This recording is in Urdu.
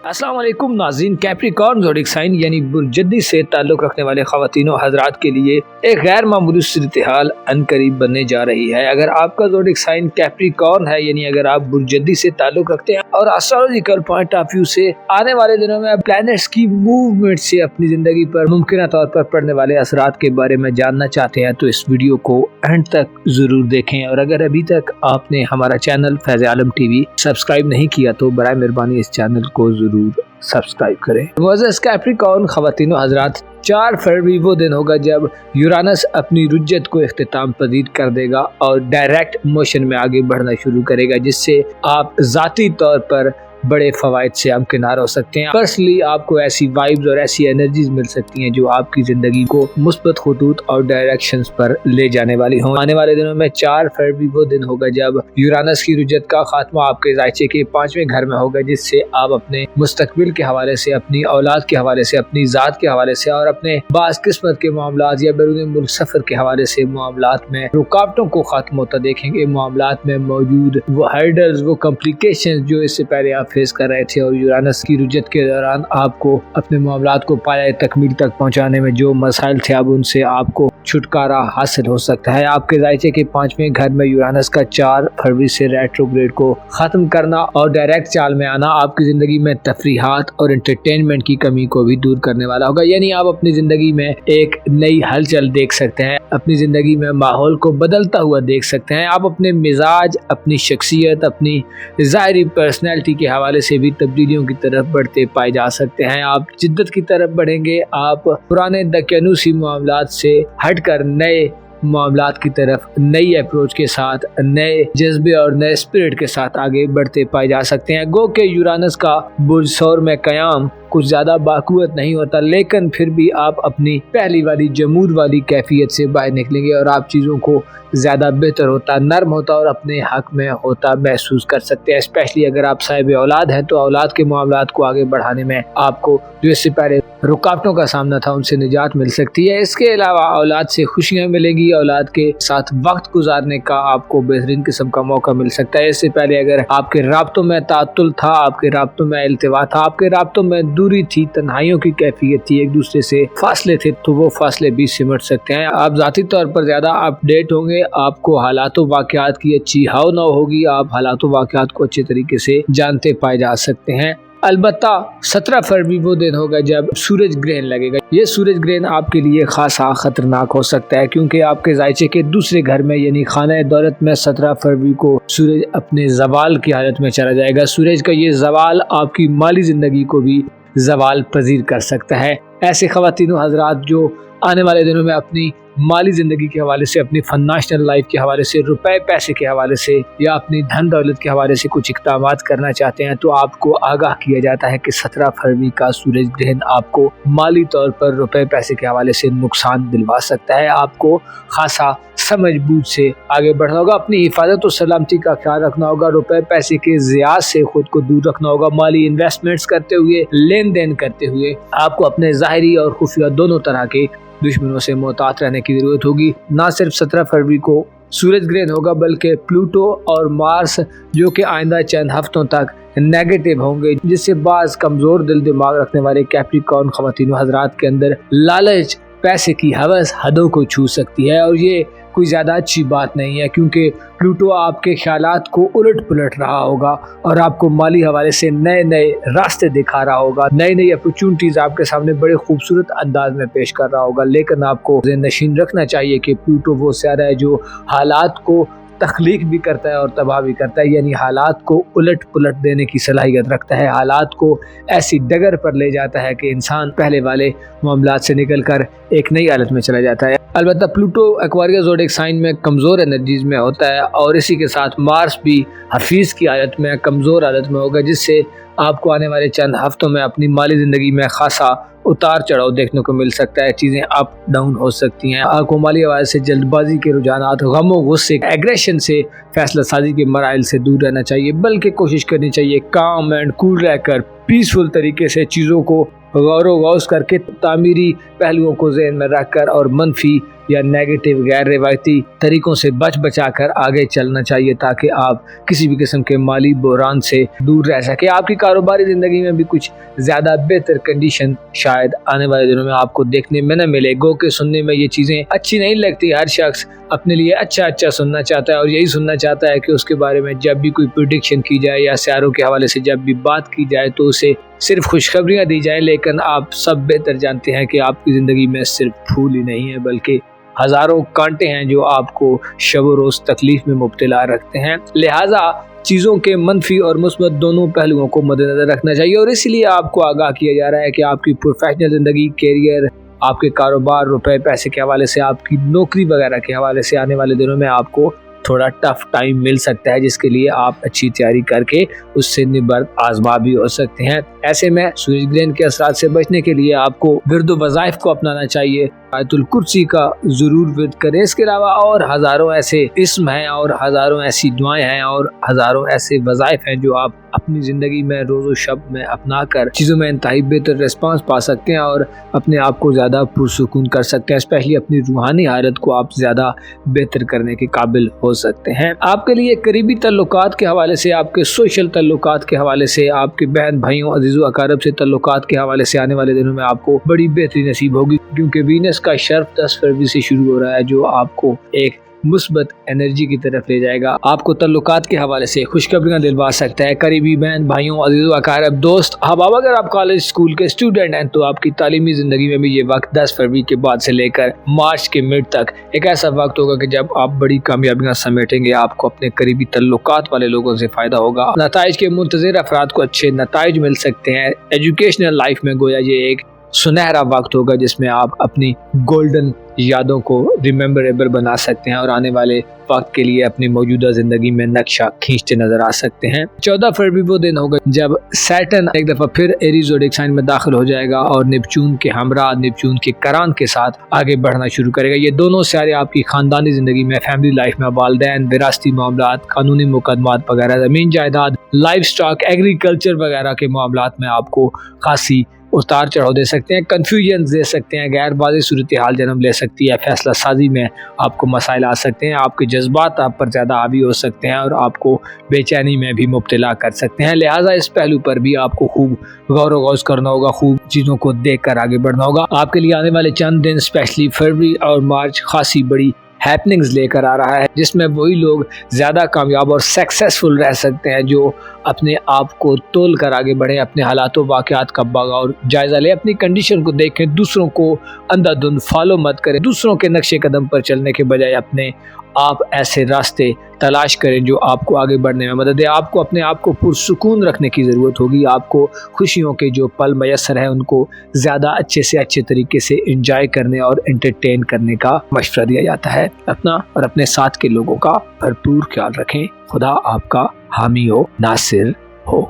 السلام علیکم ناظرین، کیپریکارن زوڈک سائن یعنی برجدی سے تعلق رکھنے والے خواتین و حضرات کے لیے ایک غیر معمولی صورتحال عنقریب بننے جا رہی ہے۔ اگر آپ کا زوڈک سائن کیپریکارن ہے، یعنی اگر آپ برجدی سے تعلق رکھتے ہیں اور ایسٹرولوجیکل پوائنٹ آف ویو سے آنے والے دنوں میں پلانٹس کی موومنٹ سے اپنی زندگی پر ممکنہ طور پر پڑنے والے اثرات کے بارے میں جاننا چاہتے ہیں تو اس ویڈیو کو اینڈ تک ضرور دیکھیں، اور اگر ابھی تک آپ نے ہمارا چینل فیض عالم ٹی وی سبسکرائب نہیں کیا تو برائے مہربانی اس چینل کو ضرور سبسکرائب کریں۔ معزز کیپریکارن خواتین و حضرات، 4 فروری وہ دن ہوگا جب یورانس اپنی رجت کو اختتام پذیر کر دے گا اور ڈائریکٹ موشن میں آگے بڑھنا شروع کرے گا، جس سے آپ ذاتی طور پر بڑے فوائد سے ہمکنار ہو سکتے ہیں۔ پرسنلی آپ کو ایسی وائبز اور ایسی انرجیز مل سکتی ہیں جو آپ کی زندگی کو مثبت خطوط اور ڈائریکشنز پر لے جانے والی ہوں۔ آنے والے دنوں میں 4 فروری وہ دن ہوگا جب یورانس کی رجت کا خاتمہ آپ کے ذائچے کے 5ویں گھر میں ہوگا، جس سے آپ اپنے مستقبل کے حوالے سے، اپنی اولاد کے حوالے سے، اپنی ذات کے حوالے سے اور اپنے باعث قسمت کے معاملات یا بیرون ملک سفر کے حوالے سے معاملات میں رکاوٹوں کو ختم ہوتا دیکھیں گے۔ معاملات میں موجود وہ ہرڈلز، وہ کمپلیکیشنز جو اس سے پہلے آپ فیس کر رہے تھے، اور یورانس کی رجت کے دوران آپ کو اپنے معاملات کو پایہ تکمیل تک پہنچانے میں جو مسائل تھے، اب ان سے آپ کو چھٹکارا حاصل ہو سکتا ہے۔ آپ کے ذائچے کے 5ویں گھر میں یورانس کا 4 فروری سے ریٹروگریڈ کو ختم کرنا اور ڈائریکٹ چال میں آنا آپ کی زندگی میں تفریحات اور انٹرٹینمنٹ کی کمی کو بھی دور کرنے والا ہوگا، یعنی آپ اپنی زندگی میں ایک نئی ہلچل دیکھ سکتے ہیں، اپنی زندگی میں ماحول کو بدلتا ہوا دیکھ سکتے ہیں۔ آپ اپنے مزاج، اپنی شخصیت، اپنی ظاہری پرسنالٹی کے حوالے سے بھی تبدیلیوں کی طرف بڑھتے پائے جا سکتے ہیں۔ آپ جدت کی طرف بڑھیں گے، آپ پرانے دقیانوسی معاملات سے ہٹ کر نئے معاملات کی طرف نئی اپروچ کے ساتھ، نئے جذبے اور نئے اسپرٹ کے ساتھ آگے بڑھتے پائے جا سکتے ہیں۔ گو کہ یورانس کا برج ثور میں قیام کچھ زیادہ باقوت نہیں ہوتا، لیکن پھر بھی آپ اپنی پہلی والی جمود والی کیفیت سے باہر نکلیں گے اور آپ چیزوں کو زیادہ بہتر ہوتا، نرم ہوتا اور اپنے حق میں ہوتا محسوس کر سکتے ہیں۔ اسپیشلی اگر آپ صاحب اولاد ہیں تو اولاد کے معاملات کو آگے بڑھانے میں آپ کو جو اس سے پہلے رکاوٹوں کا سامنا تھا ان سے نجات مل سکتی ہے۔ اس کے علاوہ اولاد سے خوشیاں ملیں گی، اولاد کے ساتھ وقت گزارنے کا آپ کو بہترین قسم کا موقع مل سکتا ہے۔ اس سے پہلے اگر آپ کے رابطوں میں تعطل تھا، آپ کے رابطوں میں التوا تھا، آپ کے رابطوں میں دوری تھی، تنہائیوں کی کیفیت تھی، ایک دوسرے سے فاصلے تھے، تو وہ فاصلے بھی سمٹ سکتے ہیں۔ آپ ذاتی طور پر زیادہ اپ ڈیٹ ہوں گے، آپ کو حالات و واقعات کی اچھی ہاؤ نو ہوگی، آپ حالات و واقعات کو اچھے طریقے سے جانتے پائے جا سکتے ہیں۔ البتہ 17 فروری وہ دن ہوگا جب سورج گرہن لگے گا۔ یہ سورج گرہن آپ کے لیے خاصا خطرناک ہو سکتا ہے، کیونکہ آپ کے ذائچے کے 2 گھر میں یعنی خانہ دولت میں 17 فروری کو سورج اپنے زوال کی حالت میں چلا جائے گا۔ سورج کا یہ زوال آپ کی مالی زندگی کو بھی زوال پذیر کر سکتا ہے۔ ایسے خواتین و حضرات جو آنے والے دنوں میں اپنی مالی زندگی کے حوالے سے، اپنی فنانشل لائف کے حوالے سے، روپے پیسے کے حوالے سے یا اپنی دھن دولت کے حوالے سے کچھ اقدامات کرنا چاہتے ہیں تو آپ کو آگاہ کیا جاتا ہے کہ 17 فروری کا سورج گرہن آپ کو مالی طور پر روپے پیسے کے حوالے سے نقصان دلوا سکتا ہے۔ آپ کو خاصا سمجھ بوجھ سے آگے بڑھنا ہوگا، اپنی حفاظت و سلامتی کا خیال رکھنا ہوگا، روپے پیسے کے ضیاع سے خود کو دور رکھنا ہوگا، مالی انویسٹمنٹس کرتے ہوئے، لین دین کرتے ہوئے آپ کو اپنے ظاہری اور خفیہ دونوں طرح کے دشمنوں سے محتاط رہنے کی ضرورت ہوگی۔ نہ صرف 17 فروری کو سورج گرہن ہوگا بلکہ پلوٹو اور مارس جو کہ آئندہ چند ہفتوں تک نیگیٹو ہوں گے، جس سے بعض کمزور دل دماغ رکھنے والے کیپریکارن خواتین و حضرات کے اندر لالچ، پیسے کی ہوس حدوں کو چھو سکتی ہے، اور یہ کوئی زیادہ اچھی بات نہیں ہے، کیونکہ پلوٹو آپ کے خیالات کو الٹ پلٹ رہا ہوگا اور آپ کو مالی حوالے سے نئے نئے راستے دکھا رہا ہوگا، نئی نئی اپرچونٹیز آپ کے سامنے بڑے خوبصورت انداز میں پیش کر رہا ہوگا۔ لیکن آپ کو ذہن نشین رکھنا چاہیے کہ پلوٹو وہ سیارہ ہے جو حالات کو تخلیق بھی کرتا ہے اور تباہ بھی کرتا ہے، یعنی حالات کو الٹ پلٹ دینے کی صلاحیت رکھتا ہے، حالات کو ایسی ڈگر پر لے جاتا ہے کہ انسان پہلے والے معاملات سے نکل کر ایک نئی حالت میں چلا جاتا ہے۔ البتہ پلوٹو ایکویرئس زوڈک سائن میں کمزور انرجیز میں ہوتا ہے، اور اسی کے ساتھ مارس بھی حفیظ کی حالت میں، کمزور حالت میں ہوگا، جس سے آپ کو آنے والے چند ہفتوں میں اپنی مالی زندگی میں خاصا اتار چڑھاؤ دیکھنے کو مل سکتا ہے، چیزیں اپ ڈاؤن ہو سکتی ہیں۔ آپ کو مالی حوالے سے جلد بازی کے رجحانات، غم و غصے، ایگریشن سے، فیصلہ سازی کے مراحل سے دور رہنا چاہیے، بلکہ کوشش کرنی چاہیے کام اینڈ کول رہ کر پیسفل طریقے سے چیزوں کو غور و غوض کر کے تعمیری پہلوؤں کو ذہن میں رکھ کر اور منفی یا نیگیٹو غیر روایتی طریقوں سے بچا کر آگے چلنا چاہیے تاکہ آپ کسی بھی قسم کے مالی بحران سے دور رہ سکے. آپ کی کاروباری زندگی میں بھی کچھ زیادہ بہتر کنڈیشن شاید آنے والے دنوں میں آپ کو دیکھنے میں نہ ملے. گو کہ سننے میں یہ چیزیں اچھی نہیں لگتی. ہر شخص اپنے لیے اچھا سننا چاہتا ہے اور یہی سننا چاہتا ہے کہ اس کے بارے میں جب بھی کوئی پریڈکشن کی جائے یا سیاروں کے حوالے سے جب بھی بات کی جائے تو اسے صرف خوشخبریاں دی جائیں. لیکن آپ سب بہتر جانتے ہیں کہ آپ کی زندگی میں صرف پھول ہی نہیں ہے بلکہ ہزاروں کانٹے ہیں جو آپ کو شب و روز تکلیف میں مبتلا رکھتے ہیں. لہٰذا چیزوں کے منفی اور مثبت دونوں پہلوؤں کو مد نظر رکھنا چاہیے اور اسی لیے آپ کو آگاہ کیا جا رہا ہے کہ آپ کی پروفیشنل زندگی، کیریئر، آپ کے کاروبار، روپے پیسے کے حوالے سے، آپ کی نوکری وغیرہ کے حوالے سے آنے والے دنوں میں آپ کو تھوڑا ٹف ٹائم مل سکتا ہے جس کے لیے آپ اچھی تیاری کر کے اس سے نبرد آزما بھی ہو سکتے ہیں. ایسے میں سورج گرہن کے اثرات سے بچنے کے لیے آپ کو ورد و وظائف کو اپنانا چاہیے. آیت الکرسی کا ضرور ورد کریں. اس کے علاوہ اور ہزاروں ایسے اسم ہیں اور ہزاروں ایسی دعائیں ہیں اور ہزاروں ایسے وظائف ہیں جو آپ اپنی زندگی میں روز و شب میں اپنا کر چیزوں میں انتہائی بہتر ریسپانس پا سکتے ہیں اور اپنے آپ کو زیادہ پرسکون کر سکتے ہیں. اسپیشلی اپنی روحانی حالت کو آپ زیادہ بہتر کرنے کے قابل ہو سکتے ہیں. آپ کے لیے قریبی تعلقات کے حوالے سے، آپ کے سوشل تعلقات کے حوالے سے، آپ کے بہن بھائیوں، عزیز و اقارب سے تعلقات کے حوالے سے آنے والے دنوں میں آپ کو بڑی بہتری نصیب ہوگی کیونکہ وینس کا شرف 10 فروری سے شروع ہو رہا ہے جو آپ کو ایک مثبت انرجی کی طرف لے جائے گا. آپ کو تعلقات کے حوالے سے خوشخبریاں دلوا سکتا ہے. قریبی بہن بھائیوں، عزیز و اقارب، دوست احباب، اگر آپ کالج اسکول کے اسٹوڈنٹ ہیں تو آپ کی تعلیمی زندگی میں بھی یہ وقت 10 فروری کے بعد سے لے کر مارچ کے مڈ تک ایک ایسا وقت ہوگا کہ جب آپ بڑی کامیابیاں سمیٹیں گے. آپ کو اپنے قریبی تعلقات والے لوگوں سے فائدہ ہوگا. نتائج کے منتظر افراد کو اچھے نتائج مل سکتے ہیں. ایجوکیشنل لائف میں گویا یہ ایک سنہرا وقت ہوگا جس میں آپ اپنی گولڈن یادوں کو ریممبریبل بنا سکتے ہیں اور آنے والے وقت کے لیے اپنی موجودہ زندگی میں نقشہ کھینچتے نظر آ سکتے ہیں. 14 فروری وہ دن ہوگا جب سیٹرن ایک دفعہ پھر ایریز زوڈیک سائن میں داخل ہو جائے گا اور نیپچون کے ہمراہ، نیپچون کے کران کے ساتھ آگے بڑھنا شروع کرے گا. یہ دونوں سیارے آپ کی خاندانی زندگی میں، فیملی لائف میں، والدین، وراثتی معاملات، قانونی مقدمات وغیرہ، زمین جائیداد، لائف سٹاک، ایگریکلچر وغیرہ کے معاملات میں آپ کو خاصی اتار چڑھاؤ دے سکتے ہیں، کنفیوژن دے سکتے ہیں، غیر واضح صورتحال جنم لے سکتی ہے. فیصلہ سازی میں آپ کو مسائل آ سکتے ہیں. آپ کے جذبات آپ پر زیادہ حاوی ہو سکتے ہیں اور آپ کو بے چینی میں بھی مبتلا کر سکتے ہیں. لہٰذا اس پہلو پر بھی آپ کو خوب غور و غوض کرنا ہوگا، خوب چیزوں کو دیکھ کر آگے بڑھنا ہوگا. آپ کے لیے آنے والے چند دن اسپیشلی فروری اور مارچ خاصی بڑی ہیپننگز لے کر آ رہا ہے جس میں وہی لوگ زیادہ کامیاب اور سکسیسفل رہ سکتے ہیں جو اپنے آپ کو تول کر آگے بڑھیں، اپنے حالات و واقعات کا بغور جائزہ لیں، اپنی کنڈیشن کو دیکھیں، دوسروں کو اندھا دھند فالو مت کریں، دوسروں کے نقش قدم پر چلنے کے بجائے اپنے آپ ایسے راستے تلاش کریں جو آپ کو آگے بڑھنے میں مدد دے. آپ کو اپنے آپ کو پرسکون رکھنے کی ضرورت ہوگی. آپ کو خوشیوں کے جو پل میسر ہیں ان کو زیادہ اچھے سے اچھے طریقے سے انجوائے کرنے اور انٹرٹین کرنے کا مشورہ دیا جاتا ہے. اپنا اور اپنے ساتھ کے لوگوں کا بھرپور خیال رکھیں. خدا آپ کا حامی و ناصر ہو.